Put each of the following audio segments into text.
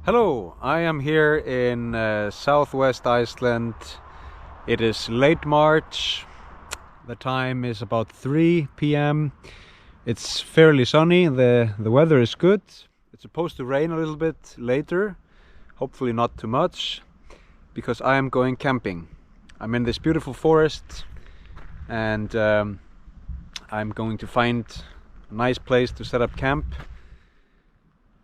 Hello, I am here in southwest Iceland. It is late March. The time is about 3 p.m. It's fairly sunny, the weather is good. It's supposed to rain a little bit later, hopefully not too much, because I am going camping. I'm in this beautiful forest and I'm going to find a nice place to set up camp.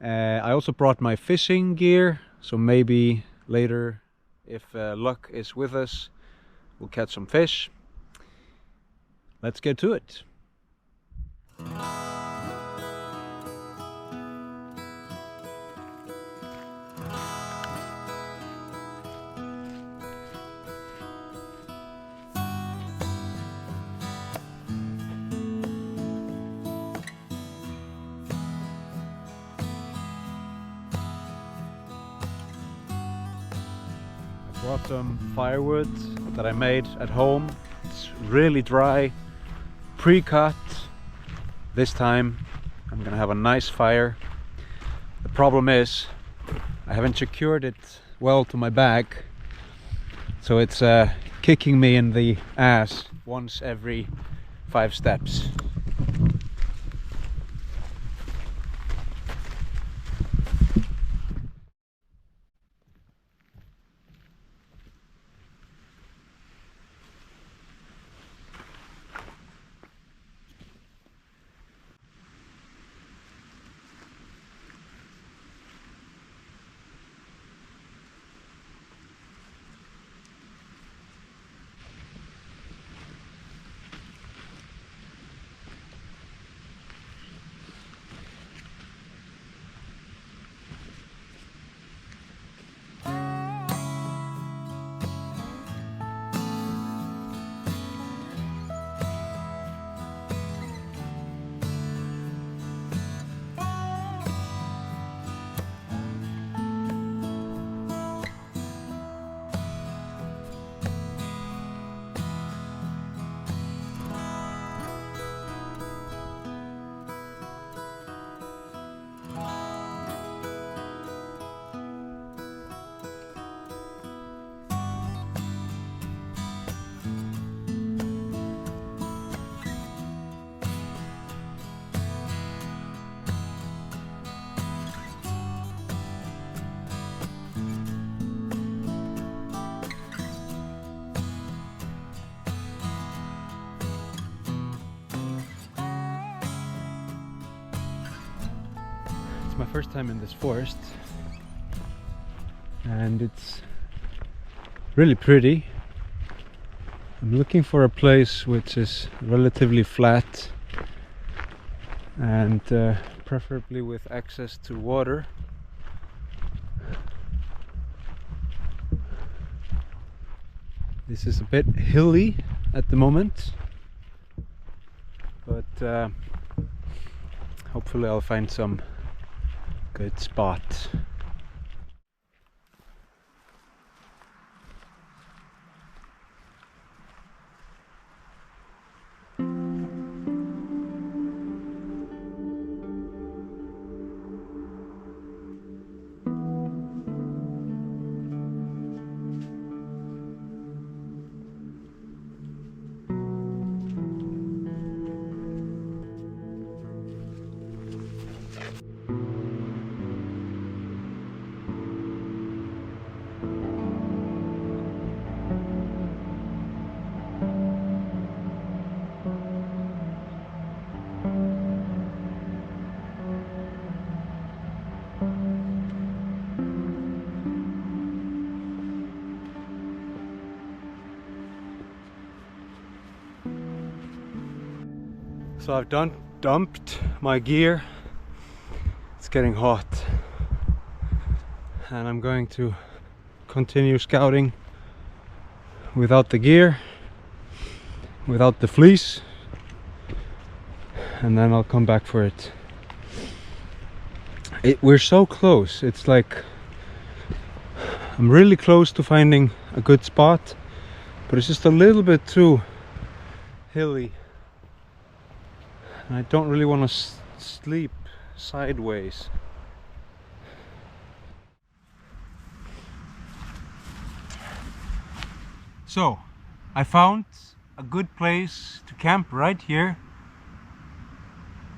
I also brought my fishing gear, so maybe later, if luck is with us, we'll catch some fish. Let's get to it. Brought some firewood that I made at home. It's really dry, pre-cut. This time I'm gonna have a nice fire. The problem is I haven't secured it well to my back, so it's kicking me in the ass once every 5 steps. It's my first time in this forest and it's really pretty. I'm looking for a place which is relatively flat and preferably with access to water. This is a bit hilly at the moment, but hopefully I'll find some good spot. So I've dumped my gear. It's getting hot and I'm going to continue scouting without the gear, without the fleece, and then I'll come back for it. We're so close. It's like I'm really close to finding a good spot, but it's just a little bit too hilly. And I don't really want to sleep sideways. So, I found a good place to camp right here.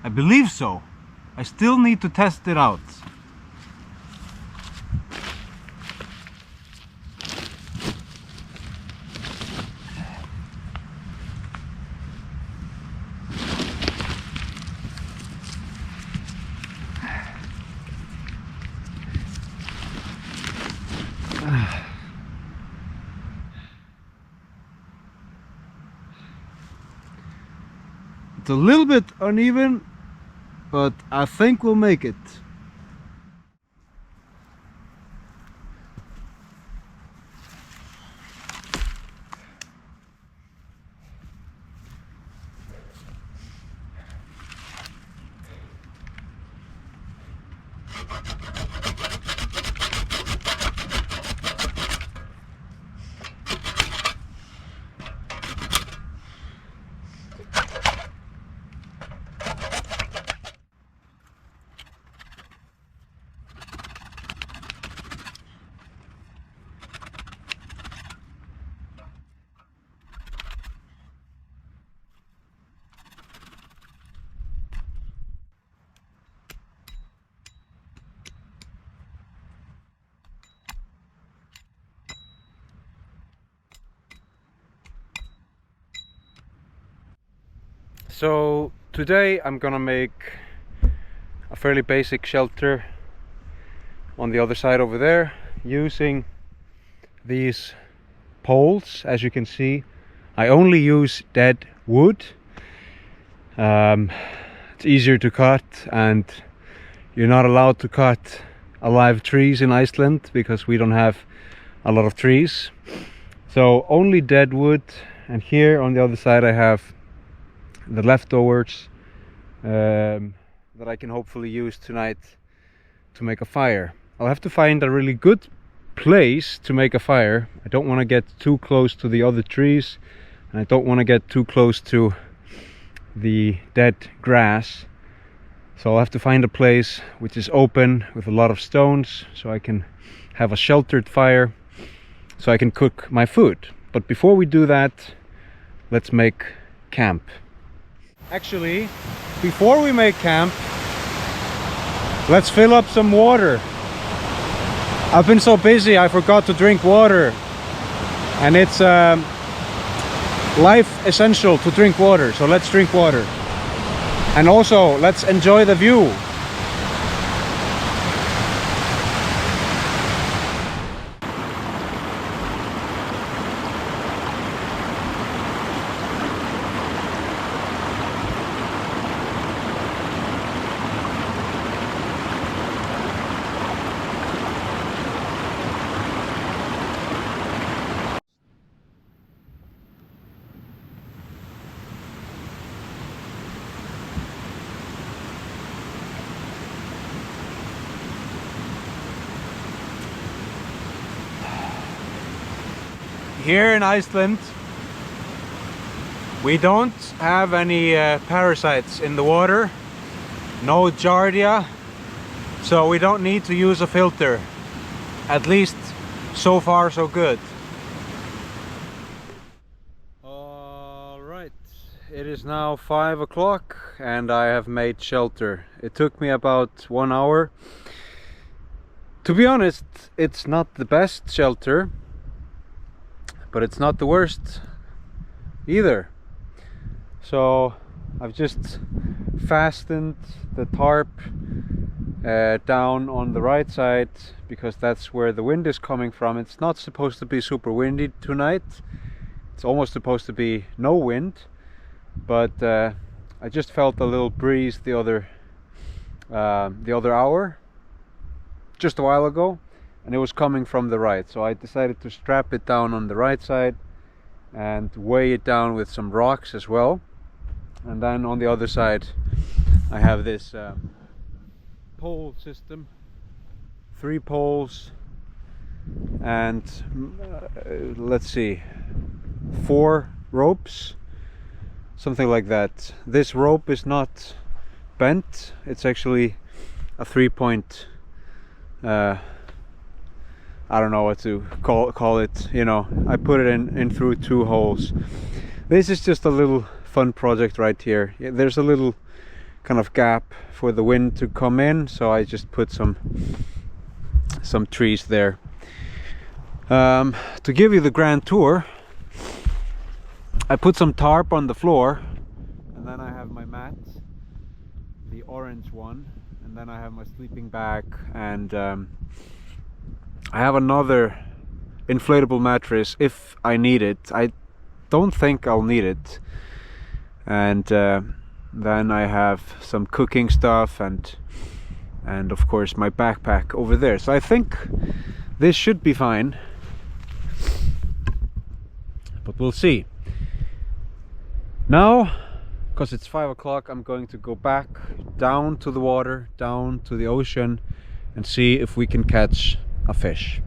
I believe so. I still need to test it out. It's a little bit uneven, but I think we'll make it. So today I'm gonna make a fairly basic shelter on the other side over there using these poles. As you can see, I only use dead wood. It's easier to cut, and you're not allowed to cut alive trees in Iceland because we don't have a lot of trees. So only dead wood, and here on the other side I have the leftovers that I can hopefully use tonight to make a fire. I'll have to find a really good place to make a fire. I don't want to get too close to the other trees, and I don't want to get too close to the dead grass. So I'll have to find a place which is open with a lot of stones, so I can have a sheltered fire, so I can cook my food. But before we do that, let's make camp. Actually, before we make camp, let's fill up some water. I've been so busy I forgot to drink water, and it's life essential to drink water, so let's drink water. And also, let's enjoy the view. Here in Iceland, we don't have any parasites in the water, no giardia, so we don't need to use a filter. At least so far so good. Alright, it is now 5 o'clock and I have made shelter. It took me about 1 hour. To be honest, it's not the best shelter, but it's not the worst either. So I've just fastened the tarp down on the right side because that's where the wind is coming from. It's not supposed to be super windy tonight. It's almost supposed to be no wind, but I just felt a little breeze the other hour, just a while ago, and it was coming from the right, so I decided to strap it down on the right side and weigh it down with some rocks as well. And then on the other side I have this pole system, 3 poles and let's see, 4 ropes, something like that. This rope is not bent, it's actually a 3-point I don't know what to call it, you know, I put it in through 2 holes. This is just a little fun project right here. There's a little kind of gap for the wind to come in, so I just put some trees there. To give you the grand tour, I put some tarp on the floor, and then I have my mat, the orange one, and then I have my sleeping bag, and I have another inflatable mattress if I need it. I don't think I'll need it. And then I have some cooking stuff and of course my backpack over there. So I think this should be fine, but we'll see. Now, because it's 5 o'clock, I'm going to go back down to the water, down to the ocean, and see if we can catch a fish.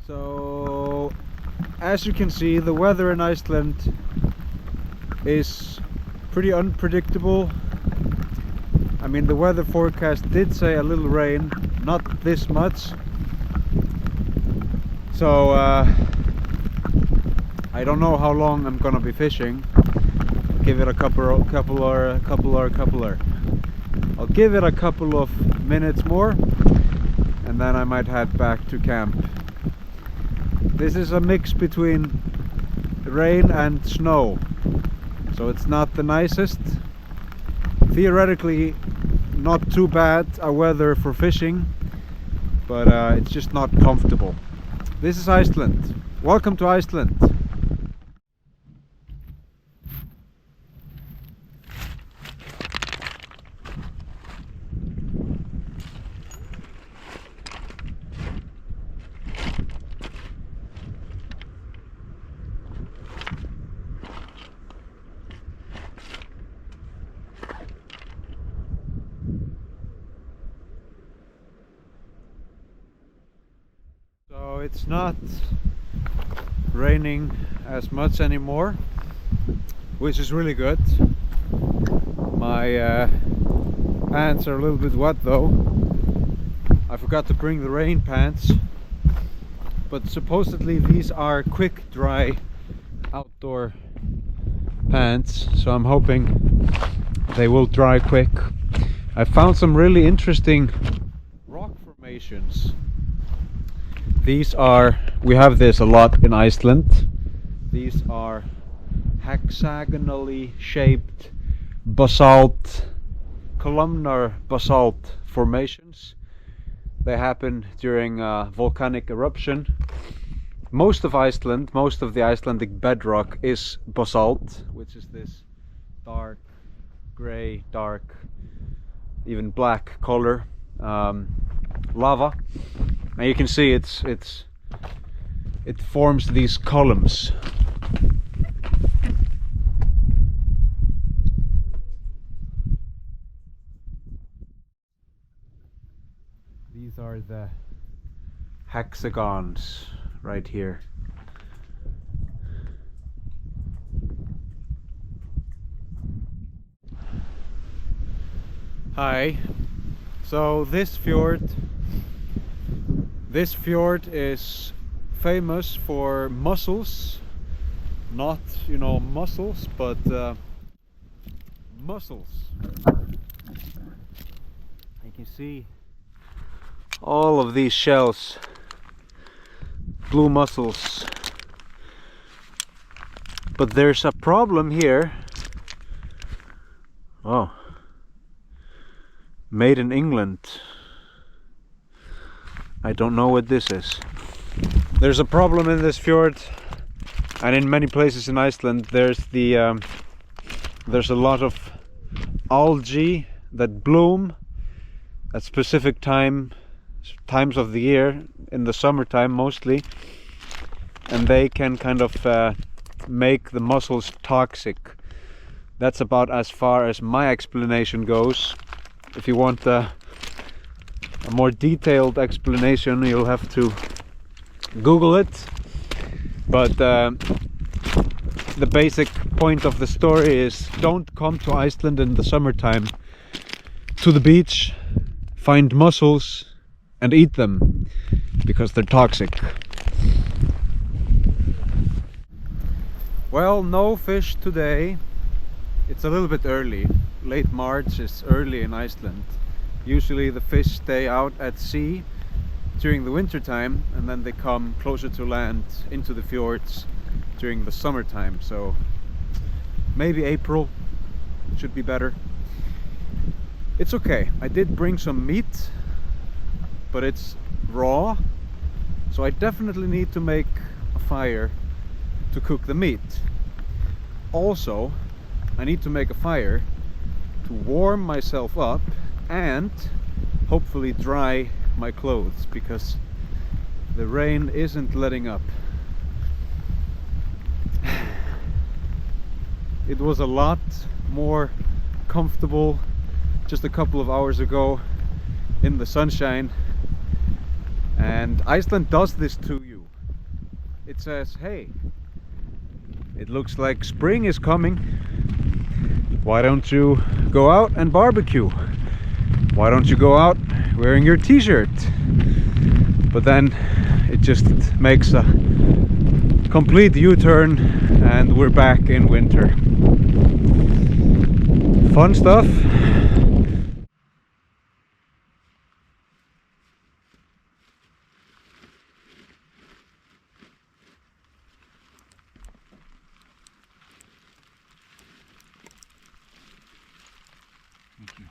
So, as you can see, the weather in Iceland is pretty unpredictable. I mean, the weather forecast did say a little rain, not this much. So, I don't know how long I'm gonna be fishing. Give it a couple. I'll give it a couple of minutes more, and then I might head back to camp. This is a mix between rain and snow, so it's not the nicest. Theoretically, not too bad a weather for fishing, but it's just not comfortable. This is Iceland. Welcome to Iceland. So it's not raining as much anymore, which is really good. My pants are a little bit wet though. I forgot to bring the rain pants, but supposedly these are quick dry outdoor pants, so I'm hoping they will dry quick. I found some really interesting rock formations. These are, we have this a lot in Iceland. These are hexagonally shaped basalt, columnar basalt formations. They happen during volcanic eruption. Most of Iceland, most of the Icelandic bedrock is basalt, which is this dark gray, dark, even black color lava. And you can see it forms these columns. These are the hexagons right here. Hi. So this fjord is famous for mussels. Not, you know, mussels, but mussels. You can see all of these shells, blue mussels. But there's a problem here. Oh, made in England. I don't know what this is. There's a problem in this fjord, and in many places in Iceland there's a lot of algae that bloom at specific times of the year, in the summertime mostly, and they can kind of make the mussels toxic. That's about as far as my explanation goes. If you want a more detailed explanation, you'll have to Google it. But the basic point of the story is, don't come to Iceland in the summertime to the beach, find mussels and eat them, because they're toxic. Well, no fish today. It's a little bit early. Late March is early in Iceland. Usually the fish stay out at sea during the winter time, and then they come closer to land into the fjords during the summertime. So maybe April should be better. It's okay. I did bring some meat, but it's raw, so I definitely need to make a fire to cook the meat. Also, I need to make a fire to warm myself up and hopefully dry my clothes, because the rain isn't letting up. It was a lot more comfortable just a couple of hours ago in the sunshine, and Iceland does this to you. It says, hey, it looks like spring is coming. Why don't you go out and barbecue? Why don't you go out wearing your t-shirt? But then it just makes a complete U-turn and we're back in winter. Fun stuff. Thank you.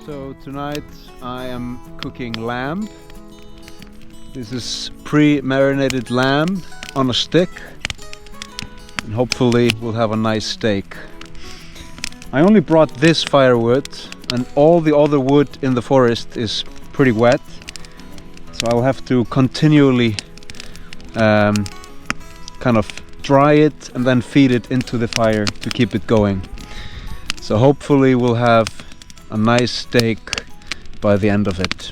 So tonight I am cooking lamb. This is pre-marinated lamb on a stick, and hopefully we'll have a nice steak. I only brought this firewood, and all the other wood in the forest is pretty wet, so I'll have to continually kind of dry it and then feed it into the fire to keep it going. So hopefully we'll have a nice steak by the end of it.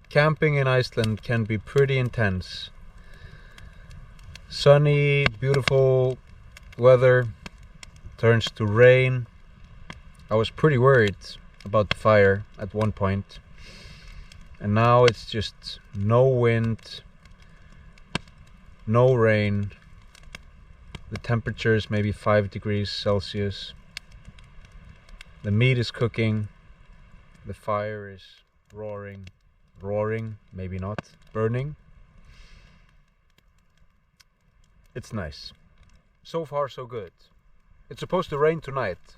Camping in Iceland can be pretty intense. Sunny, beautiful weather turns to rain. I was pretty worried about the fire at one point, and now it's just no wind, no rain. The temperature is maybe 5 degrees Celsius. The meat is cooking. The fire is roaring, maybe not, burning. It's nice. So far so good. It's supposed to rain tonight.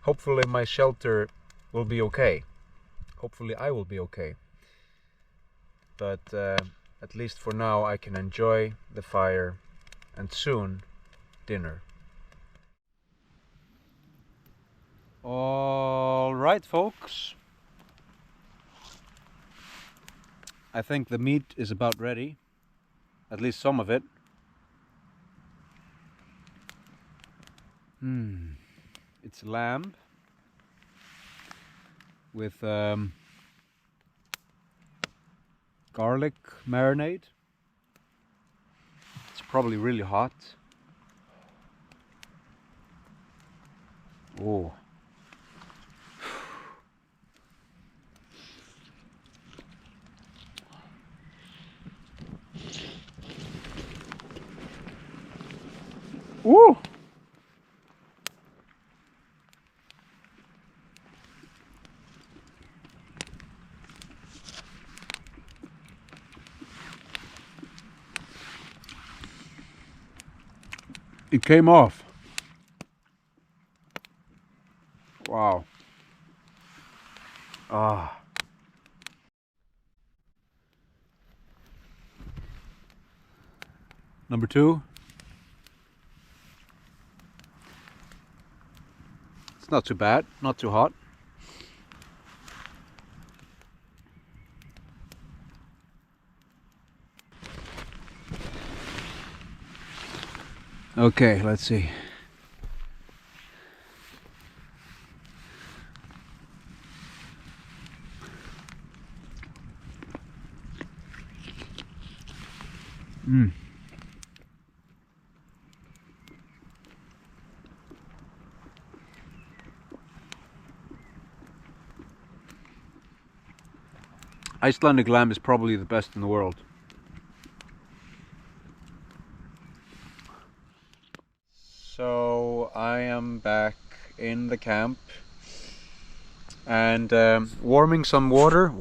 Hopefully my shelter will be okay. Hopefully I will be okay. But at least for now I can enjoy the fire and soon dinner. All right, folks. I think the meat is about ready, at least some of it. It's lamb with garlic marinade. It's probably really hot. Oh. Woo! It came off. Wow. Ah. Number 2. It's not too bad, not too hot. Okay, let's see. Icelandic lamb is probably the best in the world. So I am back in the camp and warming some water,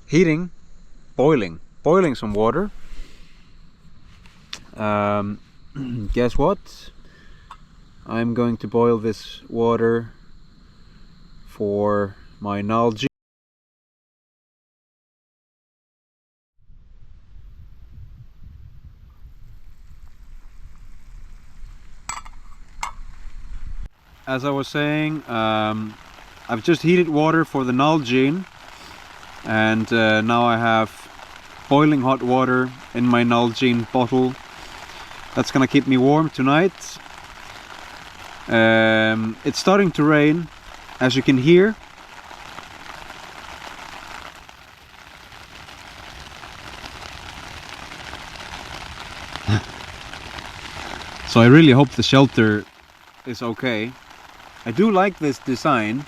heating, boiling some water. Guess what? I'm going to boil this water for my nalgene. As I was saying, I've just heated water for the nalgene, and now I have boiling hot water in my nalgene bottle. That's gonna keep me warm tonight. It's starting to rain, as you can hear. So I really hope the shelter is okay. I do like this design,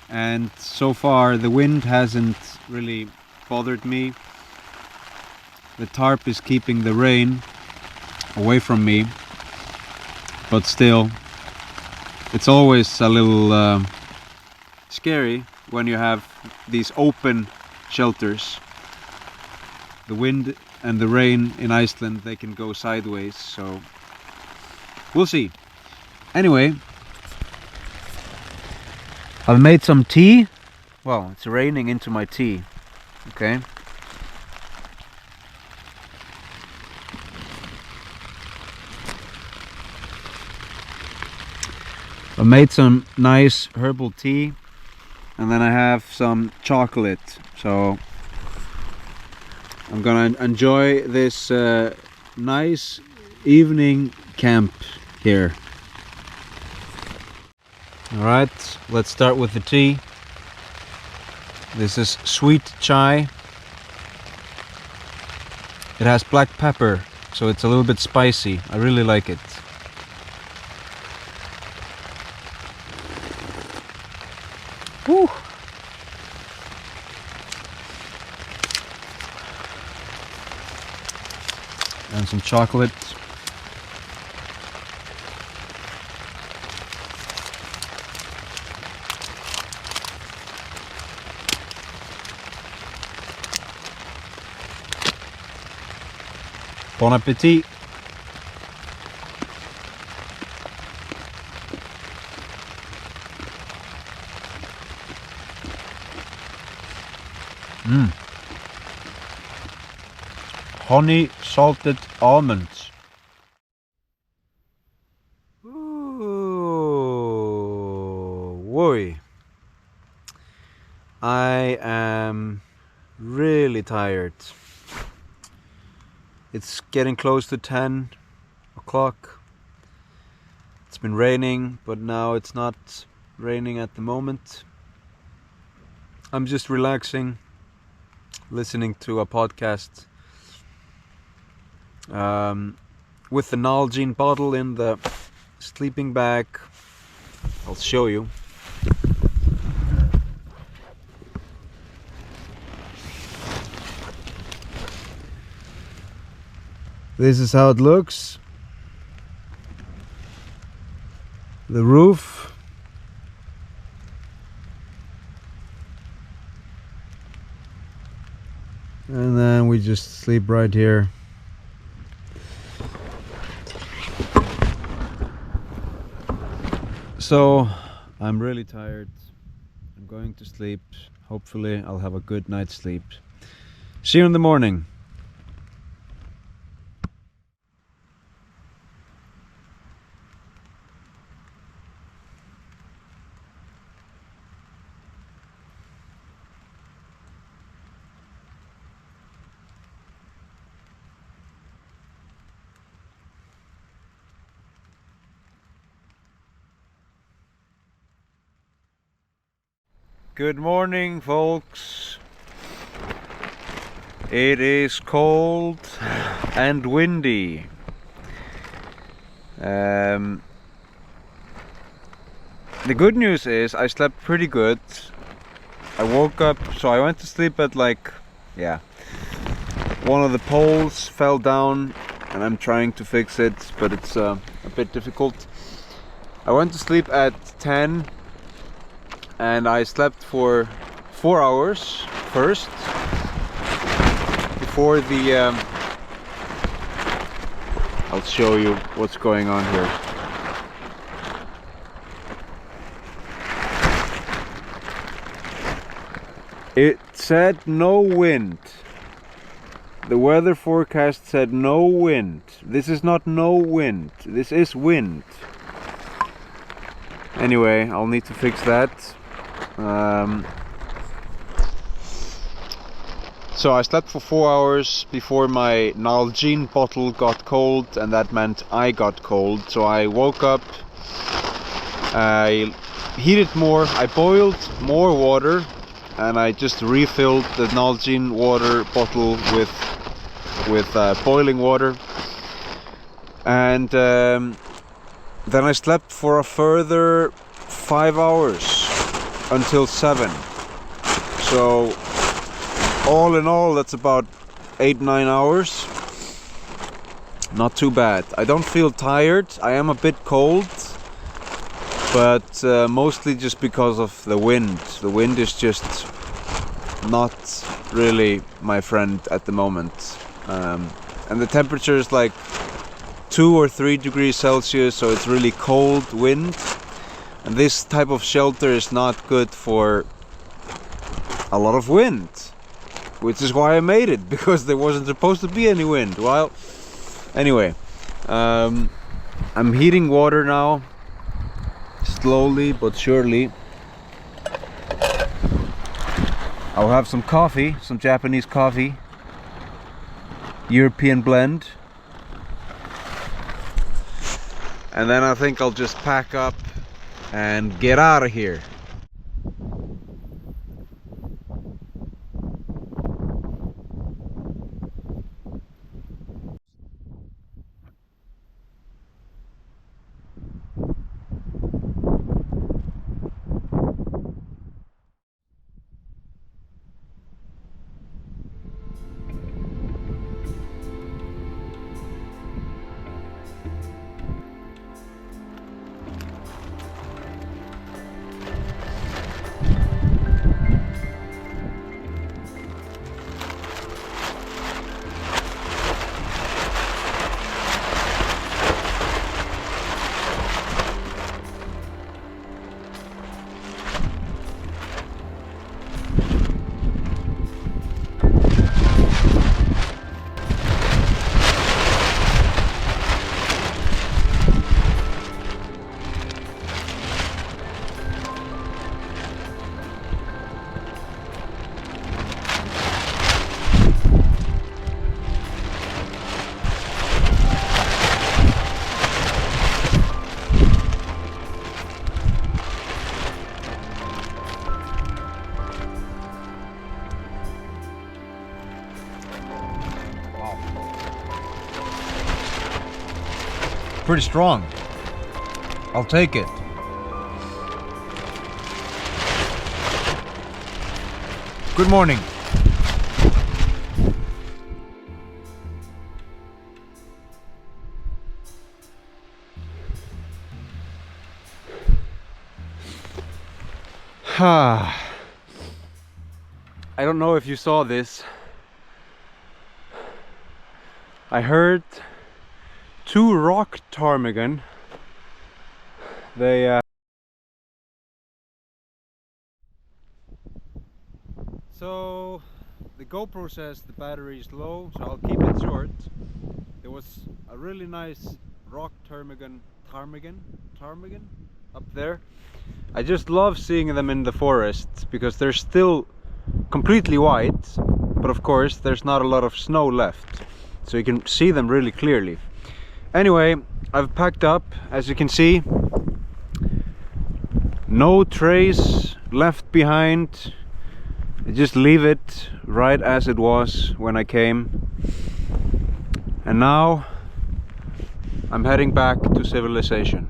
and so far the wind hasn't really bothered me. The tarp is keeping the rain away from me, but still, it's always a little scary when you have these open shelters. The wind and the rain in Iceland, they can go sideways, so we'll see. Anyway, I've made some tea. Wow, it's raining into my tea. Okay. I made some nice herbal tea, and then I have some chocolate. So I'm gonna enjoy this nice evening camp here. Alright, let's start with the tea. This is sweet chai. It has black pepper, so it's a little bit spicy. I really like it. Woo! And some chocolate. Bon appetit! Honey salted almonds. Ooh, whoa. I am really tired. It's getting close to 10 o'clock. It's been raining, but now it's not raining at the moment. I'm just relaxing, listening to a podcast with the Nalgene bottle in the sleeping bag. I'll show you. This is how it looks. The roof. And then we just sleep right here. So, I'm really tired. I'm going to sleep. Hopefully I'll have a good night's sleep. See you in the morning. Good morning, folks. It is cold and windy. The good news is I slept pretty good. I woke up, so I went to sleep at one of the poles fell down and I'm trying to fix it, but it's a bit difficult. I went to sleep at 10 and I slept for 4 hours first before the I'll show you what's going on here. It said no wind. The weather forecast said no wind. This is not no wind, this is wind. Anyway, I'll need to fix that. So I slept for 4 hours before my Nalgene bottle got cold, and that meant I got cold. So I woke up, I heated more, I boiled more water, and I just refilled the Nalgene water bottle with boiling water. And then I slept for a further 5 hours until 7. So all in all, that's about 8-9 hours. Not too bad. I don't feel tired. I am a bit cold, but mostly just because of the wind. The wind is just not really my friend at the moment. And the temperature is like 2 or 3 degrees Celsius, so it's really cold wind. And this type of shelter is not good for a lot of wind, which is why I made it, because there wasn't supposed to be any wind. Well, anyway, I'm heating water now, slowly but surely. I'll have some coffee, some Japanese coffee, European blend, and then I think I'll just pack up and get out of here. Pretty strong. I'll take it. Good morning. I don't know if you saw this. I heard 2 rock ptarmigan. They so the GoPro says the battery is low, so I'll keep it short. There was a really nice rock ptarmigan up there. I just love seeing them in the forest because they're still completely white, but of course there's not a lot of snow left, so you can see them really clearly. Anyway, I've packed up, as you can see. No trace left behind. I just leave it right as it was when I came. And now I'm heading back to civilization.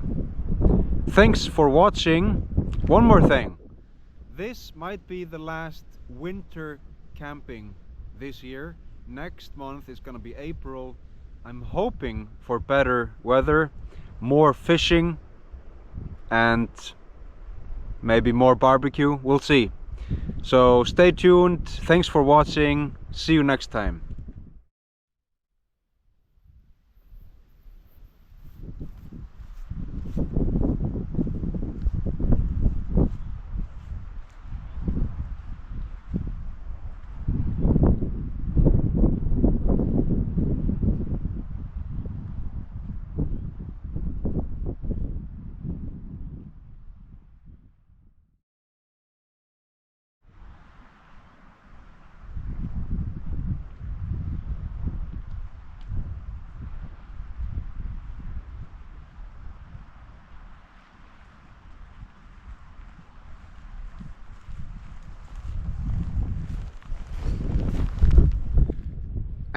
Thanks for watching. One more thing. This might be the last winter camping this year. Next month is gonna be April. I'm hoping for better weather, more fishing, and maybe more barbecue. We'll see. So stay tuned. Thanks for watching. See you next time.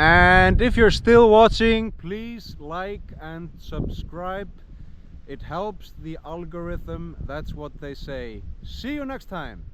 And if you're still watching, please like and subscribe. It helps the algorithm, that's what they say. See you next time.